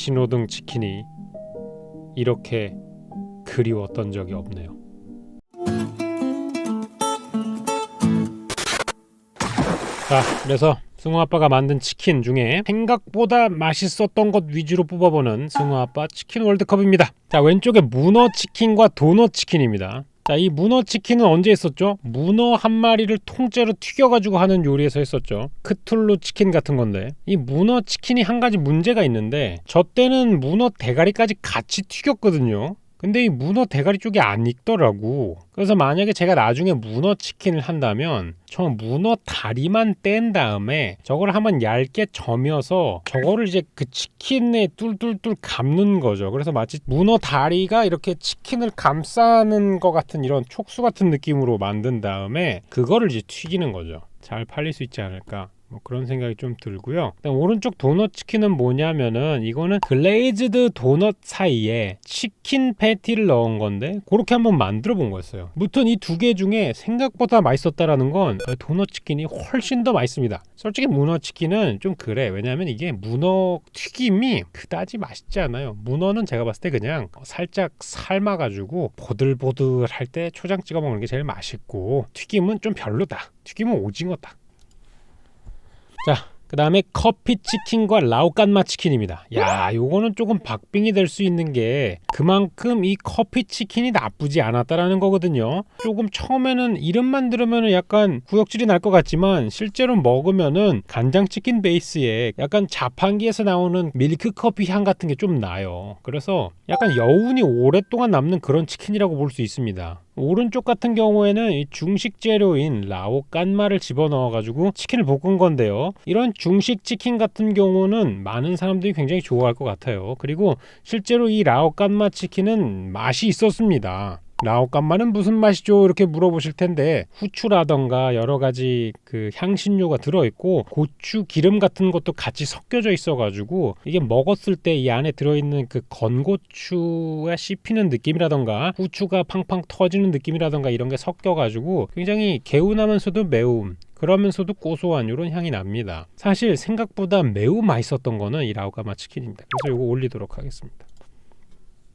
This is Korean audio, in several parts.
신호등 치킨이 이렇게 그리웠던 적이 없네요. 자, 그래서 승우아빠가 만든 치킨 중에 생각보다 맛있었던 것 위주로 뽑아보는 승우아빠 치킨 월드컵입니다. 자, 왼쪽에 문어치킨과 도너치킨입니다. 자, 이 문어치킨은 언제 했었죠? 문어 한 마리를 통째로 튀겨가지고 하는 요리에서 했었죠. 크툴루 치킨 같은 건데, 이 문어치킨이 한 가지 문제가 있는데, 저 때는 문어 대가리까지 같이 튀겼거든요. 근데 이 문어 대가리 쪽이 안 익더라고. 그래서 만약에 제가 나중에 문어 치킨을 한다면 저 문어 다리만 뗀 다음에 저걸 한번 얇게 저며서 저거를 이제 그 치킨에 뚫뚫뚫 감는 거죠. 그래서 마치 문어 다리가 이렇게 치킨을 감싸는 것 같은 이런 촉수 같은 느낌으로 만든 다음에 그거를 이제 튀기는 거죠. 잘 팔릴 수 있지 않을까, 뭐 그런 생각이 좀 들고요. 오른쪽 도넛 치킨은 뭐냐면은 이거는 글레이즈드 도넛 사이에 치킨 패티를 넣은 건데 그렇게 한번 만들어 본 거였어요. 무튼 이 두 개 중에 생각보다 맛있었다라는 건 도넛 치킨이 훨씬 더 맛있습니다. 솔직히 문어 치킨은 좀 그래. 왜냐하면 이게 문어 튀김이 그다지 맛있지 않아요. 문어는 제가 봤을 때 그냥 살짝 삶아가지고 보들보들할 때 초장 찍어 먹는 게 제일 맛있고, 튀김은 좀 별로다. 튀김은 오징어다. 자, 그 다음에 커피 치킨과 라오깐마 치킨입니다. 야, 요거는 조금 박빙이 될 수 있는 게 그만큼 이 커피 치킨이 나쁘지 않았다라는 거거든요. 조금 처음에는 이름만 들으면 약간 구역질이 날 것 같지만 실제로 먹으면은 간장치킨 베이스에 약간 자판기에서 나오는 밀크커피 향 같은 게 좀 나요. 그래서 약간 여운이 오랫동안 남는 그런 치킨이라고 볼 수 있습니다. 오른쪽 같은 경우에는 이 중식 재료인 라오깐마를 집어넣어가지고 치킨을 볶은 건데요. 이런 중식 치킨 같은 경우는 많은 사람들이 굉장히 좋아할 것 같아요. 그리고 실제로 이 라오깐마 치킨은 맛이 있었습니다. 라오깐마는 무슨 맛이죠? 이렇게 물어보실 텐데 후추라던가 여러 가지 그 향신료가 들어있고 고추 기름 같은 것도 같이 섞여져 있어가지고 이게 먹었을 때 이 안에 들어있는 그 건고추가 씹히는 느낌이라던가 후추가 팡팡 터지는 느낌이라던가 이런 게 섞여가지고 굉장히 개운하면서도 매움, 그러면서도 고소한 이런 향이 납니다. 사실 생각보다 매우 맛있었던 거는 이 라오깐마 치킨입니다. 그래서 이거 올리도록 하겠습니다.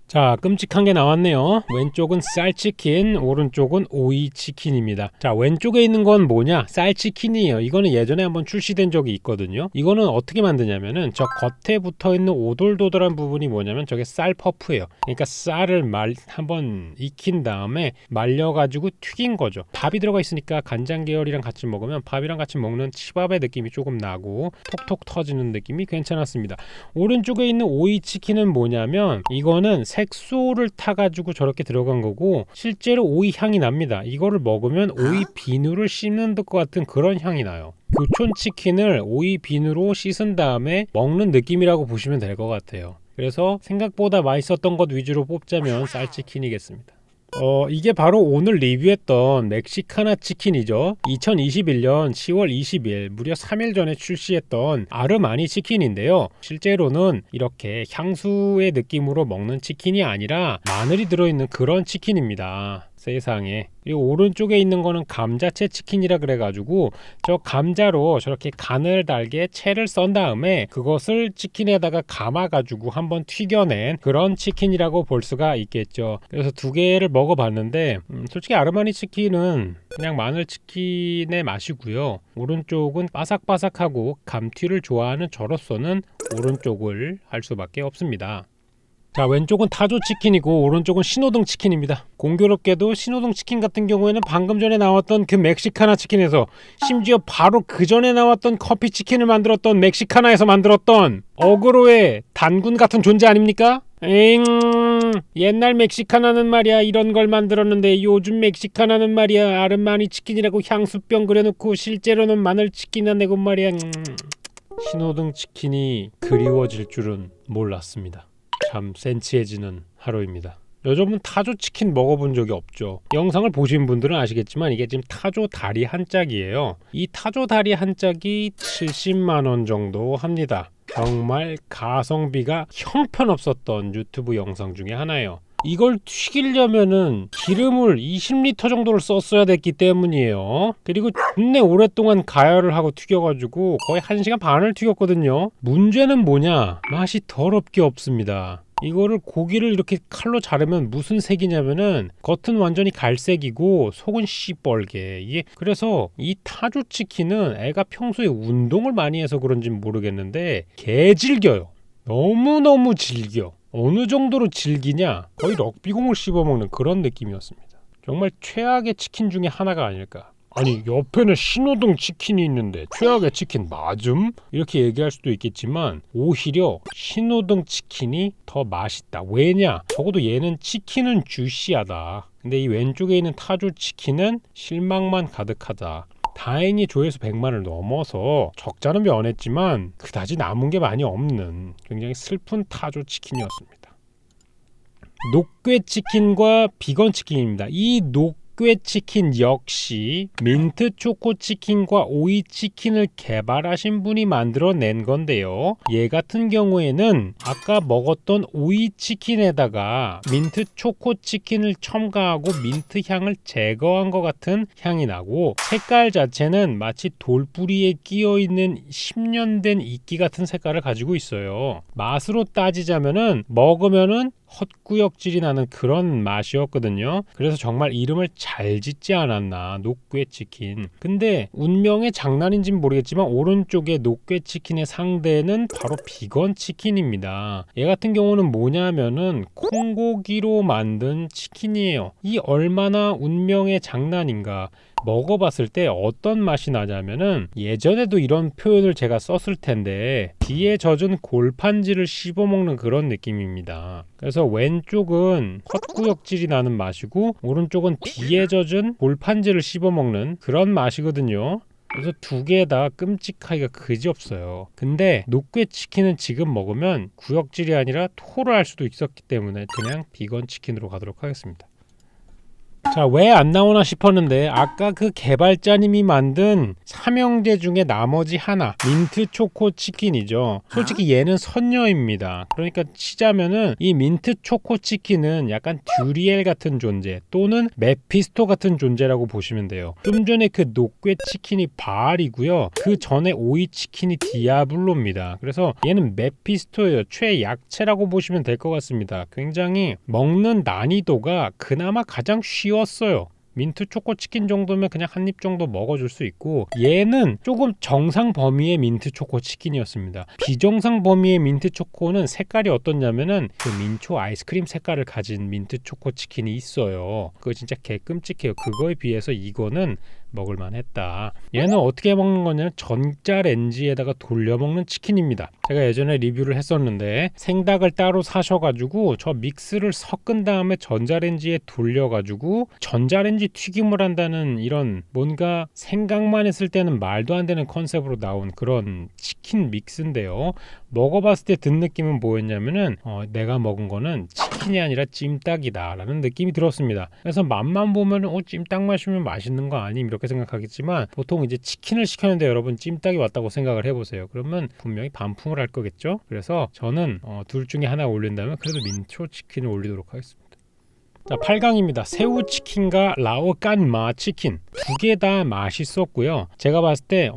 자, 끔찍한 게 나왔네요. 왼쪽은 쌀치킨, 오른쪽은 오이치킨입니다. 자, 왼쪽에 있는 건 뭐냐? 쌀치킨이에요. 이거는 예전에 한번 출시된 적이 있거든요. 이거는 어떻게 만드냐면은 저 겉에 붙어있는 오돌도돌한 부분이 뭐냐면 저게 쌀 퍼프예요. 그러니까 쌀을 한번 익힌 다음에 말려가지고 튀긴 거죠. 밥이 들어가 있으니까 간장 계열이랑 같이 먹으면 밥이랑 같이 먹는 치밥의 느낌이 조금 나고 톡톡 터지는 느낌이 괜찮았습니다. 오른쪽에 있는 오이치킨은 뭐냐면 이거는 색소를 타가지고 저렇게 들어간 거고 실제로 오이 향이 납니다. 이거를 먹으면 오이 비누를 씹는 것 같은 그런 향이 나요. 교촌 치킨을 오이 비누로 씻은 다음에 먹는 느낌이라고 보시면 될 것 같아요. 그래서 생각보다 맛있었던 것 위주로 뽑자면 쌀치킨이겠습니다. 이게 바로 오늘 리뷰했던 멕시카나 치킨이죠. 2021년 10월 20일 무려 3일 전에 출시했던 아르마니 치킨인데요. 실제로는 이렇게 향수의 느낌으로 먹는 치킨이 아니라 마늘이 들어있는 그런 치킨입니다. 세상에. 그리고 오른쪽에 있는 거는 감자채 치킨이라 그래가지고 저 감자로 저렇게 간을 달게 채를 썬 다음에 그것을 치킨에다가 감아가지고 한번 튀겨낸 그런 치킨이라고 볼 수가 있겠죠. 그래서 두 개를 먹어봤는데 솔직히 아르마니 치킨은 그냥 마늘 치킨의 맛이고요. 오른쪽은 바삭바삭하고 감튀를 좋아하는 저로서는 오른쪽을 할 수밖에 없습니다. 자, 왼쪽은 타조 치킨이고 오른쪽은 신호등 치킨입니다. 공교롭게도 신호등 치킨 같은 경우에는 방금 전에 나왔던 그 멕시카나 치킨에서 심지어 바로 그 전에 나왔던 커피 치킨을 만들었던 멕시카나에서 만들었던 어그로의 단군 같은 존재 아닙니까? 옛날 멕시카나는 말이야 이런 걸 만들었는데 요즘 멕시카나는 말이야 아르마니 치킨이라고 향수병 그려놓고 실제로는 마늘 치킨이나 내고 말이야. 신호등 치킨이 그리워질 줄은 몰랐습니다. 참 센치해지는 하루입니다. 요즘은 타조 치킨 먹어본 적이 없죠. 영상을 보신 분들은 아시겠지만 이게 지금 타조 다리 한 짝이에요. 이 타조 다리 한 짝이 70만원 정도 합니다. 정말 가성비가 형편없었던 유튜브 영상 중에 하나예요. 이걸 튀기려면은 기름을 20리터 정도를 썼어야 됐기 때문이에요. 그리고 존내 오랫동안 가열을 하고 튀겨가지고 거의 1시간 반을 튀겼거든요. 문제는 뭐냐? 맛이 더럽게 없습니다. 이거를 고기를 이렇게 칼로 자르면 무슨 색이냐면은 겉은 완전히 갈색이고 속은 시뻘게. 이게 그래서 이 타조 치킨은 애가 평소에 운동을 많이 해서 그런지 모르겠는데 개 질겨요. 너무너무 질겨. 어느 정도로 질기냐? 거의 럭비공을 씹어먹는 그런 느낌이었습니다. 정말 최악의 치킨 중에 하나가 아닐까. 아니 옆에는 신호등 치킨이 있는데 최악의 치킨 맞음? 이렇게 얘기할 수도 있겠지만 오히려 신호등 치킨이 더 맛있다. 왜냐? 적어도 얘는 치킨은 주시하다. 근데 이 왼쪽에 있는 타조 치킨은 실망만 가득하다. 다행히 조회수 100만을 넘어서 적자는 면했지만 그다지 남은 게 많이 없는 굉장히 슬픈 타조 치킨이었습니다. 녹괴 치킨과 비건 치킨입니다. 이 녹괴 치킨 역시 민트 초코 치킨과 오이 치킨을 개발하신 분이 만들어낸 건데요. 얘 같은 경우에는 아까 먹었던 오이 치킨에다가 민트 초코 치킨을 첨가하고 민트 향을 제거한 것 같은 향이 나고 색깔 자체는 마치 돌뿌리에 끼어있는 10년 된 이끼 같은 색깔을 가지고 있어요. 맛으로 따지자면은 먹으면은 헛구역질이 나는 그런 맛이었거든요. 그래서 정말 이름을 잘 짓지 않았나, 녹괴 치킨. 근데 운명의 장난인지는 모르겠지만 오른쪽에 녹괴 치킨의 상대는 바로 비건 치킨입니다. 얘 같은 경우는 뭐냐면은 콩고기로 만든 치킨이에요. 이 얼마나 운명의 장난인가. 먹어봤을 때 어떤 맛이 나냐면은 예전에도 이런 표현을 제가 썼을 텐데 뒤에 젖은 골판지를 씹어먹는 그런 느낌입니다. 그래서 왼쪽은 헛구역질이 나는 맛이고 오른쪽은 뒤에 젖은 골판지를 씹어먹는 그런 맛이거든요. 그래서 두 개 다 끔찍하기가 그지없어요. 근데 녹괴 치킨은 지금 먹으면 구역질이 아니라 토를 할 수도 있었기 때문에 그냥 비건 치킨으로 가도록 하겠습니다. 자, 왜 안 나오나 싶었는데 아까 그 개발자님이 만든 삼형제 중에 나머지 하나 민트 초코 치킨이죠. 솔직히 얘는 선녀입니다. 그러니까 치자면은 이 민트 초코 치킨은 약간 듀리엘 같은 존재 또는 메피스토 같은 존재라고 보시면 돼요. 좀 전에 그 녹괴 치킨이 바알이고요. 그 전에 오이 치킨이 디아블로입니다. 그래서 얘는 메피스토예요. 최약체라고 보시면 될 것 같습니다. 굉장히 먹는 난이도가 그나마 가장 쉬웠어요. 민트 초코 치킨 정도면 그냥 한 입 정도 먹어줄 수 있고 얘는 조금 정상 범위의 민트 초코 치킨이었습니다. 비정상 범위의 민트 초코는 색깔이 어떻냐면은 그 민초 아이스크림 색깔을 가진 민트 초코 치킨이 있어요. 그거 진짜 개 끔찍해요. 그거에 비해서 이거는 먹을만 했다. 얘는 어떻게 먹는 거냐면 전자레인지에다가 돌려 먹는 치킨입니다. 제가 예전에 리뷰를 했었는데 생닭을 따로 사셔가지고 저 믹스를 섞은 다음에 전자레인지에 돌려가지고 전자레인지 튀김을 한다는 이런 뭔가 생각만 했을 때는 말도 안 되는 컨셉으로 나온 그런 치킨 믹스인데요. 먹어봤을 때 든 느낌은 뭐였냐면은 내가 먹은 거는 치킨이 아니라 찜닭이다 라는 느낌이 들었습니다. 그래서 맛만 보면은 찜닭 마시면 맛있는 거 아님 이렇게 생각하겠지만 보통 이제 치킨을 시켰는데 여러분 찜닭이 왔다고 생각을 해보세요. 그러면 분명히 반품을 할 거겠죠. 그래서 저는 둘 중에 하나 올린다면 그래도 민초 치킨을 올리도록 하겠습니다. 자, 8강입니다. 새우치킨과 라오깐마 치킨 두 개 다 맛있었고요. 제가 봤을 때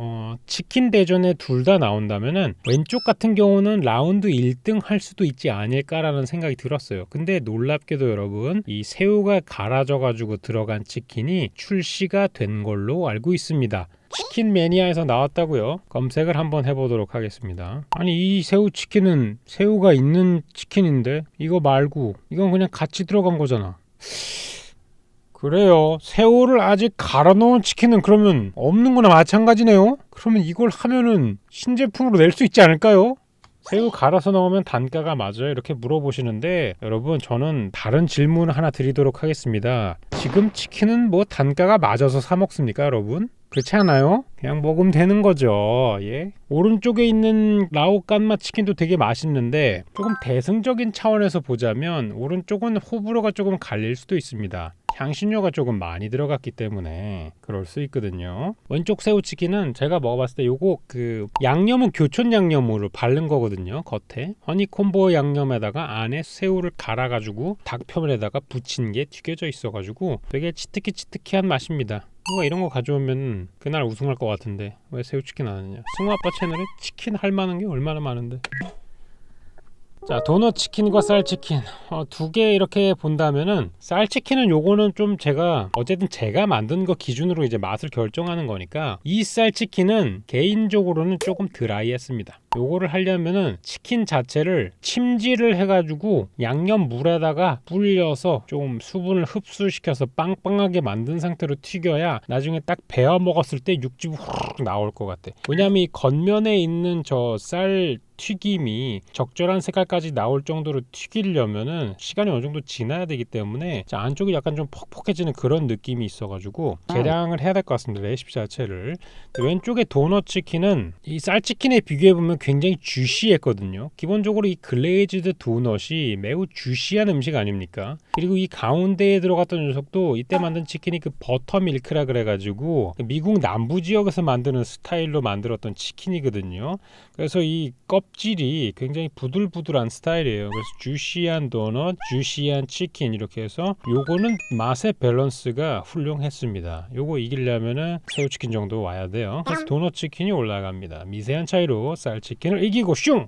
치킨 대전에 둘 다 나온다면은 왼쪽 같은 경우는 라운드 1등 할 수도 있지 않을까라는 생각이 들었어요. 근데 놀랍게도 여러분 이 새우가 갈아져 가지고 들어간 치킨이 출시가 된 걸로 알고 있습니다. 치킨 매니아에서 나왔다고요? 검색을 한번 해보도록 하겠습니다. 아니 이 새우치킨은 새우가 있는 치킨인데 이거 말고 이건 그냥 같이 들어간 거잖아. 그래요. 새우를 아직 갈아 놓은 치킨은 그러면 없는 거나 마찬가지네요. 그러면 이걸 하면은 신제품으로 낼 수 있지 않을까요? 새우 갈아서 넣으면 단가가 맞아요? 이렇게 물어보시는데 여러분 저는 다른 질문 하나 드리도록 하겠습니다. 지금 치킨은 뭐 단가가 맞아서 사 먹습니까 여러분? 그렇지 않아요? 그냥 먹으면 되는 거죠. 예? 오른쪽에 있는 라오깐마 치킨도 되게 맛있는데 조금 대승적인 차원에서 보자면 오른쪽은 호불호가 조금 갈릴 수도 있습니다. 향신료가 조금 많이 들어갔기 때문에 그럴 수 있거든요. 왼쪽 새우치킨은 제가 먹어봤을 때 요거 그 양념은 교촌 양념으로 바른 거거든요. 겉에 허니콤보 양념에다가 안에 새우를 갈아가지고 닭표면에다가 부친 게 튀겨져 있어가지고 되게 치트키치트키한 맛입니다. 뭔가 이런 거 가져오면 그날 우승할 것 같은데 왜 새우치킨 안 하느냐. 승우아빠 채널에 치킨 할 만한 게 얼마나 많은데. 자, 도넛 치킨과 쌀치킨 두 개 이렇게 본다면은 쌀치킨은 요거는 좀 제가 어쨌든 제가 만든 거 기준으로 이제 맛을 결정하는 거니까 이 쌀치킨은 개인적으로는 조금 드라이했습니다. 요거를 하려면은 치킨 자체를 침질을 해가지고 양념 물에다가 불려서 좀 수분을 흡수시켜서 빵빵하게 만든 상태로 튀겨야 나중에 딱 베어 먹었을 때 육즙이 후루룩 나올 것 같아. 왜냐면 이 겉면에 있는 저 쌀 튀김이 적절한 색깔까지 나올 정도로 튀기려면은 시간이 어느 정도 지나야 되기 때문에 안쪽이 약간 좀 퍽퍽해지는 그런 느낌이 있어가지고 계량을 해야 될 것 같습니다. 레시피 자체를. 왼쪽에 도넛 치킨은 이 쌀치킨에 비교해보면 굉장히 주시했거든요. 기본적으로 이 글레이즈드 도넛이 매우 주시한 음식 아닙니까? 그리고 이 가운데에 들어갔던 녀석도 이때 만든 치킨이 그 버터밀크라 그래가지고 미국 남부 지역에서 만드는 스타일로 만들었던 치킨이거든요. 그래서 이 껍질이 굉장히 부들부들한 스타일이에요. 그래서 주시한 도넛, 주시한 치킨 이렇게 해서 요거는 맛의 밸런스가 훌륭했습니다. 요거 이기려면은 새우치킨 정도 와야 돼요. 그래서 도넛 치킨이 올라갑니다. 미세한 차이로 쌀치킨을 이기고 슝!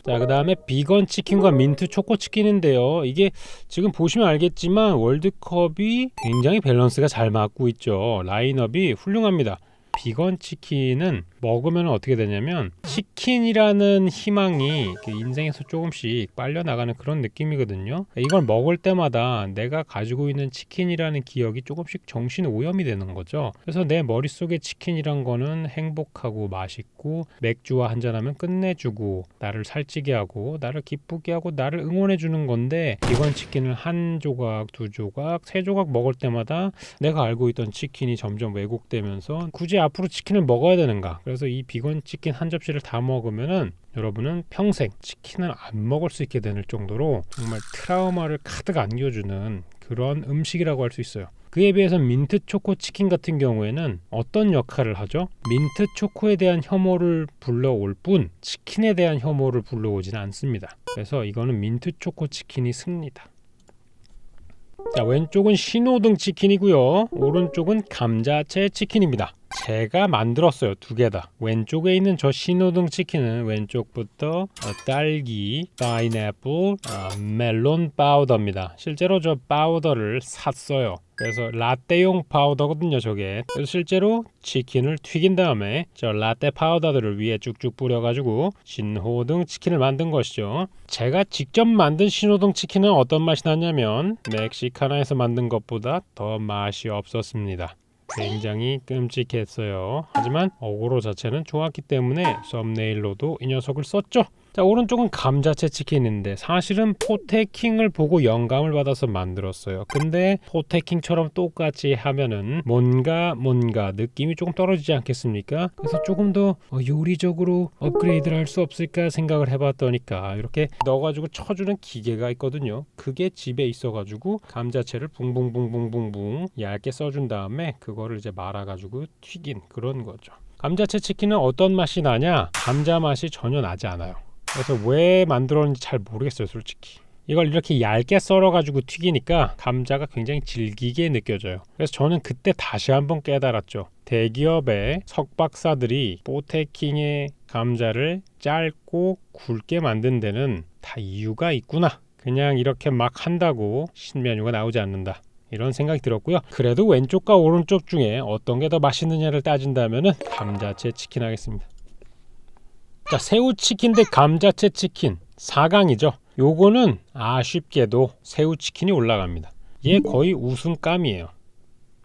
자, 그 다음에 비건 치킨과 민트 초코 치킨인데요. 이게 지금 보시면 알겠지만 월드컵이 굉장히 밸런스가 잘 맞고 있죠. 라인업이 훌륭합니다. 비건 치킨은 먹으면 어떻게 되냐면 치킨이라는 희망이 인생에서 조금씩 빨려나가는 그런 느낌이거든요. 이걸 먹을 때마다 내가 가지고 있는 치킨이라는 기억이 조금씩 정신 오염이 되는 거죠. 그래서 내 머릿속에 치킨이란 거는 행복하고 맛있고 맥주와 한잔하면 끝내주고 나를 살찌게 하고 나를 기쁘게 하고 나를 응원해 주는 건데, 비건 치킨을 한 조각, 두 조각, 세 조각 먹을 때마다 내가 알고 있던 치킨이 점점 왜곡되면서 굳이 앞으로 치킨을 먹어야 되는가. 그래서 이 비건 치킨 한 접시를 다 먹으면은 여러분은 평생 치킨을 안 먹을 수 있게 되는 정도로 정말 트라우마를 가득 안겨주는 그런 음식이라고 할 수 있어요. 그에 비해서 민트 초코 치킨 같은 경우에는 어떤 역할을 하죠? 민트 초코에 대한 혐오를 불러올 뿐 치킨에 대한 혐오를 불러오지는 않습니다. 그래서 이거는 민트 초코 치킨이 승리다. 자, 왼쪽은 신호등 치킨이고요. 오른쪽은 감자채 치킨입니다. 제가 만들었어요. 두 개 다. 왼쪽에 있는 저 신호등 치킨은 왼쪽부터 딸기, 파인애플, 멜론 파우더입니다. 실제로 저 파우더를 샀어요. 그래서 라떼용 파우더거든요, 저게. 그래서 실제로 치킨을 튀긴 다음에 저 라떼 파우더들을 위에 쭉쭉 뿌려가지고 신호등 치킨을 만든 것이죠. 제가 직접 만든 신호등 치킨은 어떤 맛이 났냐면 멕시카나에서 만든 것보다 더 맛이 없었습니다. 굉장히 끔찍했어요. 하지만 어그로 자체는 좋았기 때문에 썸네일로도 이 녀석을 썼죠. 자, 오른쪽은 감자채 치킨인데 사실은 포테킹을 보고 영감을 받아서 만들었어요. 근데 포테킹처럼 똑같이 하면은 뭔가 느낌이 조금 떨어지지 않겠습니까? 그래서 조금 더 요리적으로 업그레이드를 할 수 없을까 생각을 해봤더니까 이렇게 넣어가지고 쳐주는 기계가 있거든요. 그게 집에 있어가지고 감자채를 붕붕붕붕붕붕 얇게 써준 다음에 그거를 이제 말아가지고 튀긴 그런 거죠. 감자채 치킨은 어떤 맛이 나냐? 감자 맛이 전혀 나지 않아요. 그래서 왜 만들었는지 잘 모르겠어요, 솔직히. 이걸 이렇게 얇게 썰어가지고 튀기니까 감자가 굉장히 질기게 느껴져요. 그래서 저는 그때 다시 한번 깨달았죠. 대기업의 석박사들이 포테킹의 감자를 짧고 굵게 만든 데는 다 이유가 있구나. 그냥 이렇게 막 한다고 신메뉴가 나오지 않는다. 이런 생각이 들었고요. 그래도 왼쪽과 오른쪽 중에 어떤 게 더 맛있느냐를 따진다면 감자채 치킨 하겠습니다. 자, 새우치킨 대 감자채 치킨 4강이죠. 요거는 아쉽게도 새우치킨이 올라갑니다. 얘 거의 우승감이에요.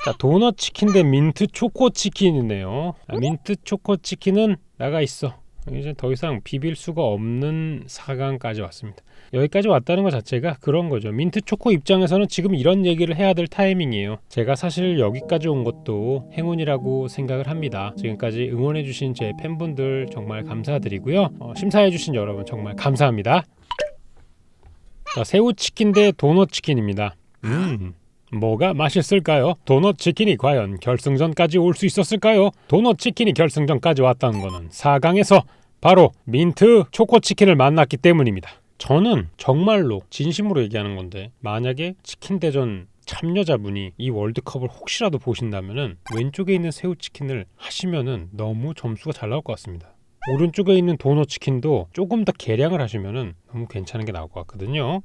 자, 도넛 치킨 대 민트 초코 치킨이네요. 민트 초코 치킨은 나가 있어. 이제 더 이상 비빌 수가 없는 4강까지 왔습니다. 여기까지 왔다는 것 자체가 그런 거죠. 민트 초코 입장에서는 지금 이런 얘기를 해야 될 타이밍이에요. 제가 사실 여기까지 온 것도 행운이라고 생각을 합니다. 지금까지 응원해주신 제 팬분들 정말 감사드리고요. 심사해주신 여러분 정말 감사합니다. 자, 새우치킨 대 도넛치킨입니다. 뭐가 맛있을까요? 도넛 치킨이 과연 결승전까지 올 수 있었을까요? 도넛 치킨이 결승전까지 왔다는 거는 4강에서 바로 민트 초코 치킨을 만났기 때문입니다. 저는 정말로 진심으로 얘기하는 건데, 만약에 치킨 대전 참여자분이 이 월드컵을 혹시라도 보신다면은 왼쪽에 있는 새우치킨을 하시면은 너무 점수가 잘 나올 것 같습니다. 오른쪽에 있는 도넛 치킨도 조금 더 개량을 하시면은 너무 괜찮은 게 나올 것 같거든요.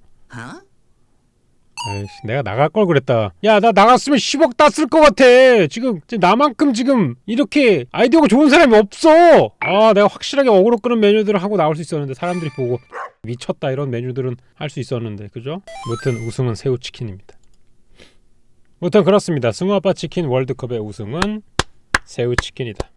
에이씨, 내가 나갈 걸 그랬다. 야, 나 나갔으면 10억 땄을 것 같아. 지금 나만큼 지금 이렇게 아이디어가 좋은 사람이 없어. 아, 내가 확실하게 어그로 끄는 메뉴들을 하고 나올 수 있었는데, 사람들이 보고 미쳤다 이런 메뉴들은 할 수 있었는데, 그죠? 무튼 우승은 새우치킨입니다. 무튼 그렇습니다. 승우아빠 치킨 월드컵의 우승은 새우치킨이다.